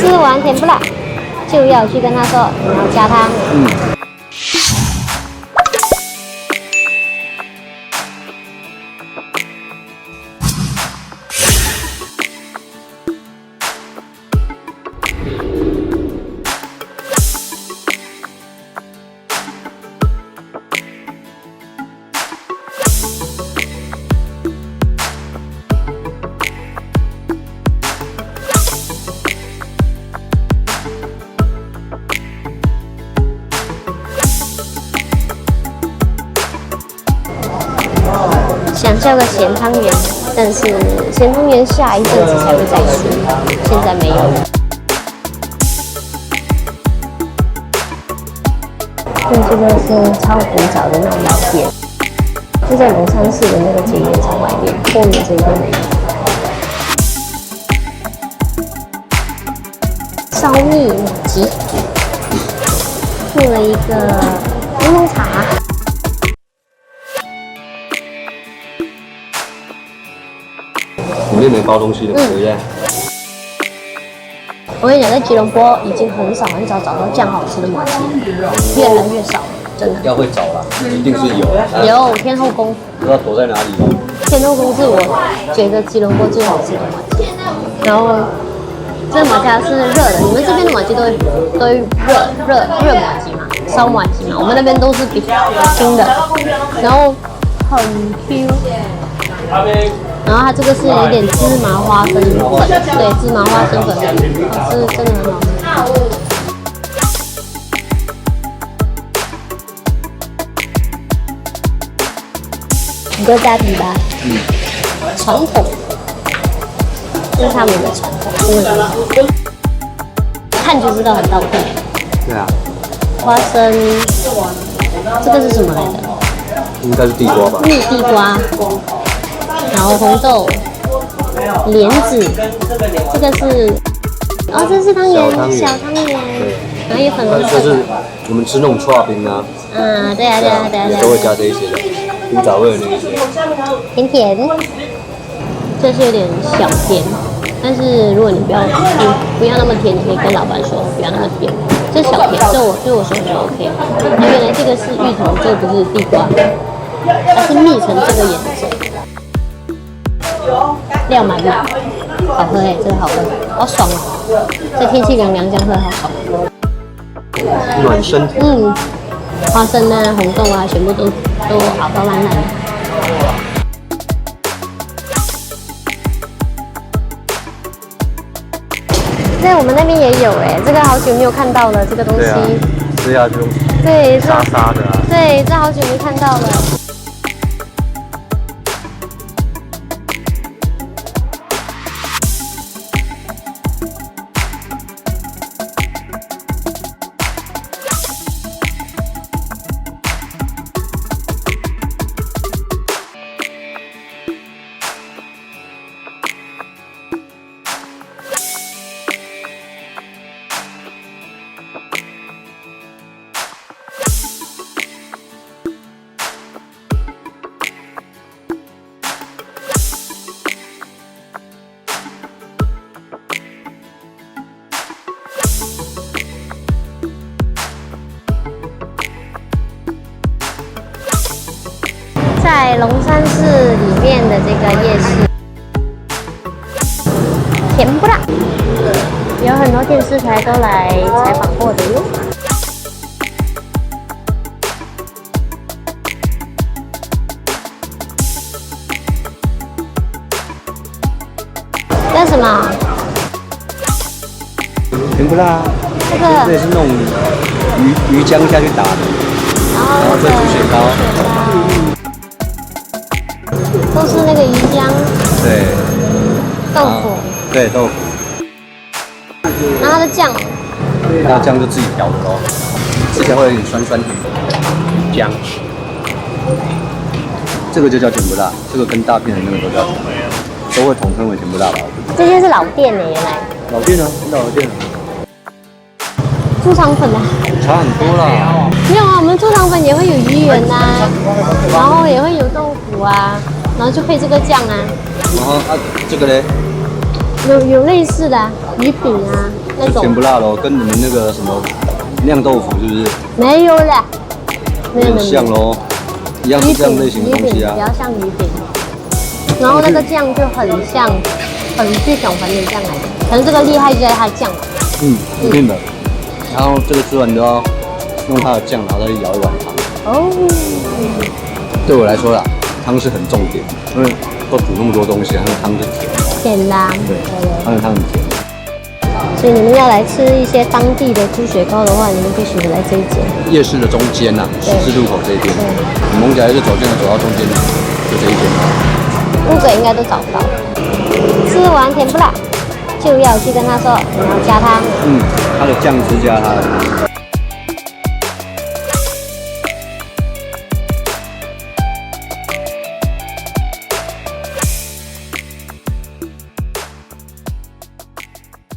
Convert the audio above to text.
吃完甜不辣，就要去跟他说你要加汤。想叫个咸汤圆，但是咸汤圆下一阵子才会再出，现在没有。这个是超古早的那种老店，就在龙山寺的那个捷运站外面，后面这个没有。烧蜜鸡，附了一个柠檬茶。里面没包东西的，对不对？我跟你讲，在吉隆坡已经很少找到这样好吃的麻糬，越来越少，真的。要会找啦，一定是有。有天后宫，不知道躲在哪里。天后宫是我觉得吉隆坡最好吃的麻糬，然后这个麻糬是热的，你们这边的麻糬都会热麻糬嘛，烧麻糬嘛，我们那边都是比较清的，然后很 Q。然后它这个是有点芝麻花生粉，对，芝麻花生粉是真的很好吃。一个加皮吧，传统，这是他们的传统，真的很好，看就知道很道地。对啊。花生，这个是什么来的？应该是地瓜吧。蜜地瓜。然后红豆、莲子，这个是，哦，这是汤圆，小汤圆，对，然后有粉红色。就是我们吃那种刨冰啊，对啊，都会加这一些的，古早味的那些。甜甜，这是有点小甜，但是如果你不要那么甜，你可以跟老板说不要那么甜，这小甜，对我说就 OK。那原来这个是芋头，这个不是地瓜，它是蜜成这个颜色。料满满，好喝哎，真的好喝，好爽哦！这天气凉凉这样喝好爽，暖身体。花生啊、红豆啊，全部都熬到烂烂的。在我们那边也有哎，这个好久没有看到了，这个东西。吃下去。对，沙沙的啊。对，这好久没看到了。在龙山寺里面的这个夜市，甜不辣，有很多电视台都来采访过的哟。这是什么？甜不辣。这也是那种鱼浆下去打的，然后这猪血糕。都是那个鱼浆，对，豆腐，对豆腐，然后它的酱，那酱就自己调的咯，吃起来会有点酸酸甜的姜，这个就叫甜不辣，这个跟大片的那个都叫，都会统称为甜不辣吧？这间是老店呢，原来。老店啊，老店。猪肠粉啊，差很多啦。没有啊，我们猪肠粉也会有鱼圆呐，然后也会有豆腐啊。然后就配这个酱啊，然后这个嘞，有类似的、鱼饼啊那种。甜不辣咯，跟你们那个什么酿豆腐是不是？没有啦，没有很像咯，一样是这样类型的东西啊比。较像鱼饼，然后那个酱就很像巨熊粉的酱来的，可能这个厉害就在它的酱吧。一定的。然后这个吃完你都要用它的酱，然后再舀一碗汤。哦，对我来说啦，汤是很重点，因为都煮那么多东西，它的汤是甜的。甜啦，对，它的汤很甜。所以你们要来吃一些当地的猪血糕的话，你们可以选择来这一间。夜市的中间呐，十字路口这边，蒙起来就走进来，走到中间就这一间。路者应该都找不到。吃完甜不辣，就要去跟他说你要加它。它的酱汁加它的。